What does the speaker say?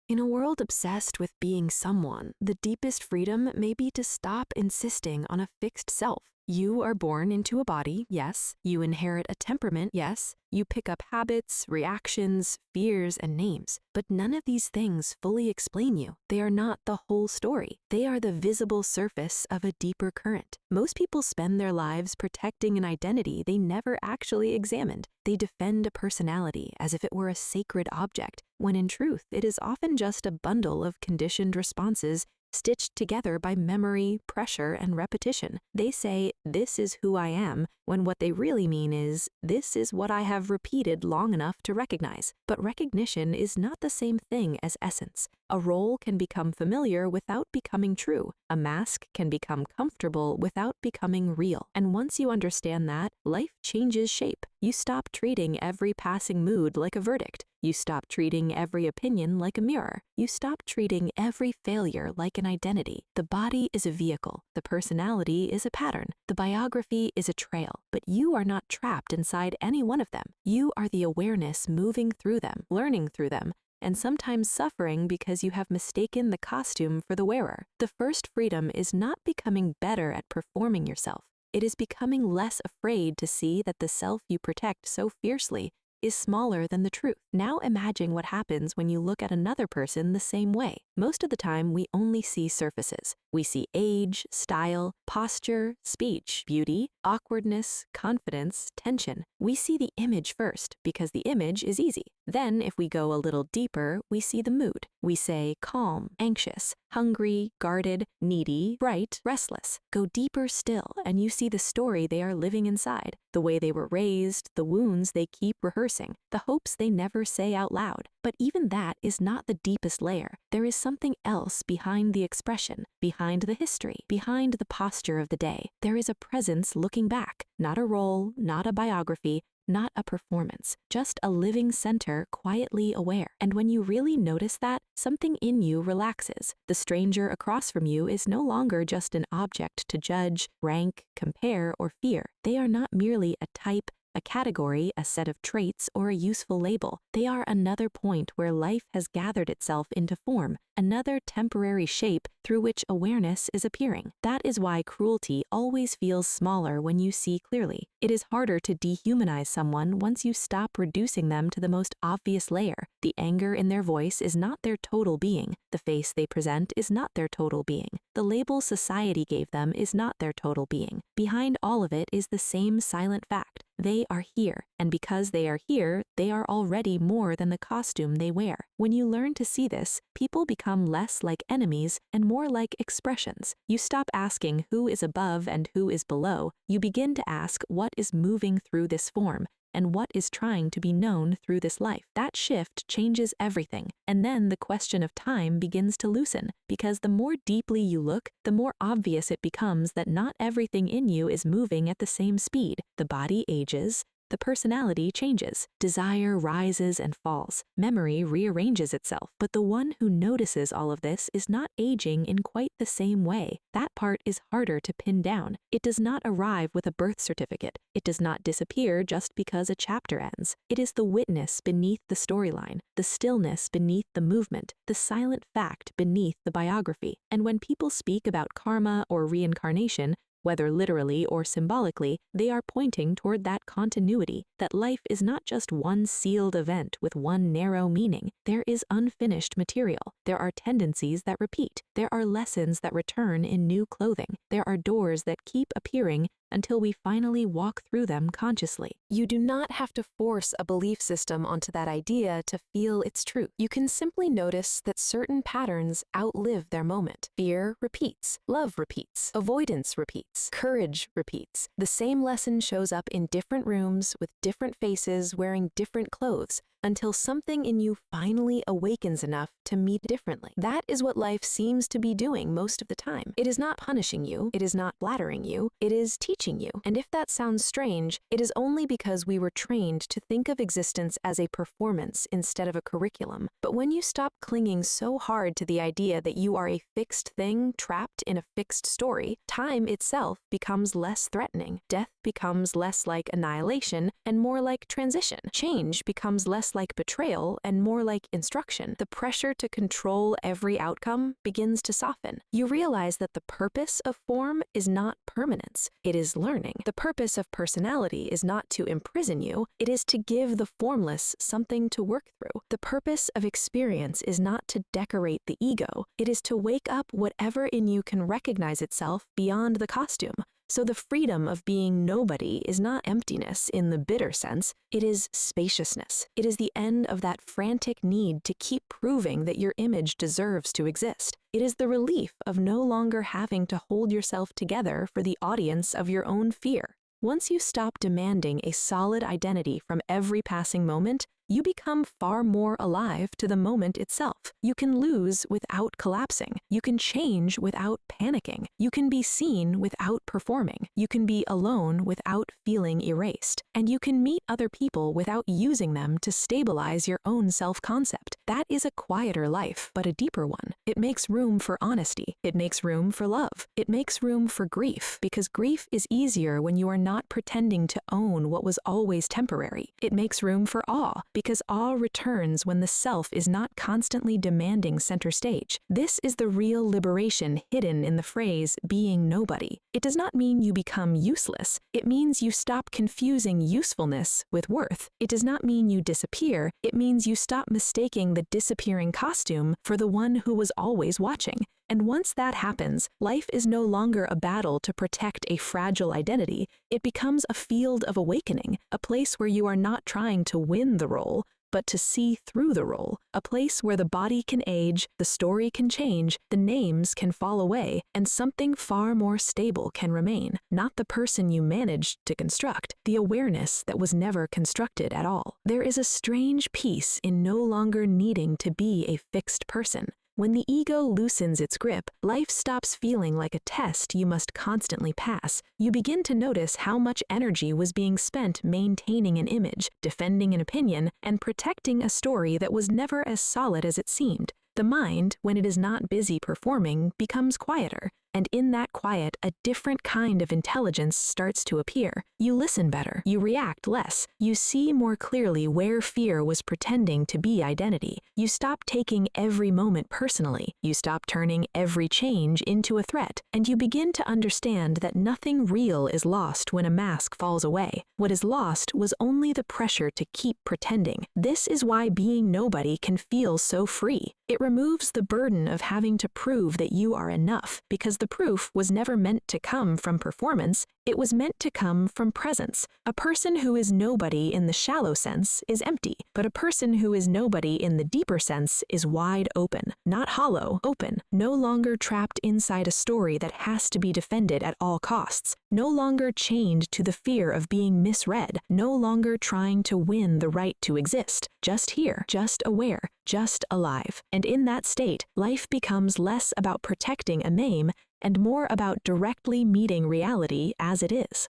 In a world obsessed with being someone, the deepest freedom may be to stop insisting on a fixed self. You are born into a body, yes. You inherit a temperament, yes. You pick up habits, reactions, fears, and names. But none of these things fully explain you. They are not the whole story. They are the visible surface of a deeper current. Most people spend their lives protecting an identity they never actually examined. They defend a personality as if it were a sacred object, when in truth it is often just a bundle of conditioned responses stitched together by memory, pressure, and repetition. They say, "This is who I am," when what they really mean is, "This is what I have repeated long enough to recognize." But recognition is not the same thing as essence. A role can become familiar without becoming true. A mask can become comfortable without becoming real. And once you understand that, life changes shape. You stop treating every passing mood like a verdict. You stop treating every opinion like a mirror. You stop treating every failure like an identity. The body is a vehicle. The personality is a pattern. The biography is a trail. But you are not trapped inside any one of them. You are the awareness moving through them, learning through them, and sometimes suffering because you have mistaken the costume for the wearer. The first freedom is not becoming better at performing yourself. It is becoming less afraid to see that the self you protect so fiercely is smaller than the truth. Now imagine what happens when you look at another person the same way. Most of the time, we only see surfaces. We see age, style, posture, speech, beauty, awkwardness, confidence, tension. We see the image first because the image is easy. Then, if we go a little deeper, we see the mood. We say calm, anxious, hungry, guarded, needy, bright, restless. Go deeper still, and you see the story they are living inside, the way they were raised, the wounds they keep rehearsing, the hopes they never say out loud. But even that is not the deepest layer. There is something else behind the expression, behind the history, behind the posture of the day. There is a presence looking back, not a role, not a biography, not a performance, just a living center quietly aware. And when you really notice that, something in you relaxes. The stranger across from you is no longer just an object to judge, rank, compare, or fear. They are not merely a type, a category, a set of traits, or a useful label. They are another point where life has gathered itself into form, another temporary shape through which awareness is appearing. That is why cruelty always feels smaller when you see clearly. It is harder to dehumanize someone once you stop reducing them to the most obvious layer. The anger in their voice is not their total being. The face they present is not their total being. The label society gave them is not their total being. Behind all of it is the same silent fact. They are here, and because they are here, they are already more than the costume they wear. When you learn to see this, people become less like enemies and more like expressions. You stop asking who is above and who is below. You begin to ask what is moving through this form, and what is trying to be known through this life. That shift changes everything, and then the question of time begins to loosen, because the more deeply you look, the more obvious it becomes that not everything in you is moving at the same speed. The body ages, the personality changes, desire rises and falls, memory rearranges itself, but the one who notices all of this is not aging in quite the same way. That part is harder to pin down. It does not arrive with a birth certificate. It does not disappear just because a chapter ends. It is the witness beneath the storyline, the stillness beneath the movement, the silent fact beneath the biography. And when people speak about karma or reincarnation, whether literally or symbolically, they are pointing toward that continuity, that life is not just one sealed event with one narrow meaning. There is unfinished material. There are tendencies that repeat. There are lessons that return in new clothing. There are doors that keep appearing until we finally walk through them consciously. You do not have to force a belief system onto that idea to feel its truth. You can simply notice that certain patterns outlive their moment. Fear repeats, love repeats, avoidance repeats, courage repeats. The same lesson shows up in different rooms with different faces wearing different clothes, until something in you finally awakens enough to meet differently. That is what life seems to be doing most of the time. It is not punishing you, it is not flattering you, it is teaching you. And if that sounds strange, it is only because we were trained to think of existence as a performance instead of a curriculum. But when you stop clinging so hard to the idea that you are a fixed thing trapped in a fixed story, time itself becomes less threatening. Death becomes less like annihilation and more like transition. Change becomes less like betrayal and more like instruction. The pressure to control every outcome begins to soften. You realize that the purpose of form is not permanence, it is learning. The purpose of personality is not to imprison you, it is to give the formless something to work through. The purpose of experience is not to decorate the ego, it is to wake up whatever in you can recognize itself beyond the costume. So the freedom of being nobody is not emptiness in the bitter sense, it is spaciousness. It is the end of that frantic need to keep proving that your image deserves to exist. It is the relief of no longer having to hold yourself together for the audience of your own fear. Once you stop demanding a solid identity from every passing moment, you become far more alive to the moment itself. You can lose without collapsing. You can change without panicking. You can be seen without performing. You can be alone without feeling erased. And you can meet other people without using them to stabilize your own self-concept. That is a quieter life, but a deeper one. It makes room for honesty. It makes room for love. It makes room for grief, because grief is easier when you are not pretending to own what was always temporary. It makes room for awe, because awe returns when the self is not constantly demanding center stage. This is the real liberation hidden in the phrase, being nobody. It does not mean you become useless. It means you stop confusing usefulness with worth. It does not mean you disappear. It means you stop mistaking the disappearing costume for the one who was always watching. And once that happens, life is no longer a battle to protect a fragile identity. It becomes a field of awakening, a place where you are not trying to win the role, but to see through the role, a place where the body can age, the story can change, the names can fall away, and something far more stable can remain. Not the person you managed to construct, the awareness that was never constructed at all. There is a strange peace in no longer needing to be a fixed person. When the ego loosens its grip, life stops feeling like a test you must constantly pass. You begin to notice how much energy was being spent maintaining an image, defending an opinion, and protecting a story that was never as solid as it seemed. The mind, when it is not busy performing, becomes quieter, and in that quiet, a different kind of intelligence starts to appear. You listen better, you react less, you see more clearly where fear was pretending to be identity. You stop taking every moment personally, you stop turning every change into a threat, and you begin to understand that nothing real is lost when a mask falls away. What is lost was only the pressure to keep pretending. This is why being nobody can feel so free. It removes the burden of having to prove that you are enough, because the proof was never meant to come from performance, it was meant to come from presence. A person who is nobody in the shallow sense is empty, but a person who is nobody in the deeper sense is wide open, not hollow, open, no longer trapped inside a story that has to be defended at all costs, no longer chained to the fear of being misread, no longer trying to win the right to exist, just here, just aware, just alive. And in that state, life becomes less about protecting a name and more about directly meeting reality as it is.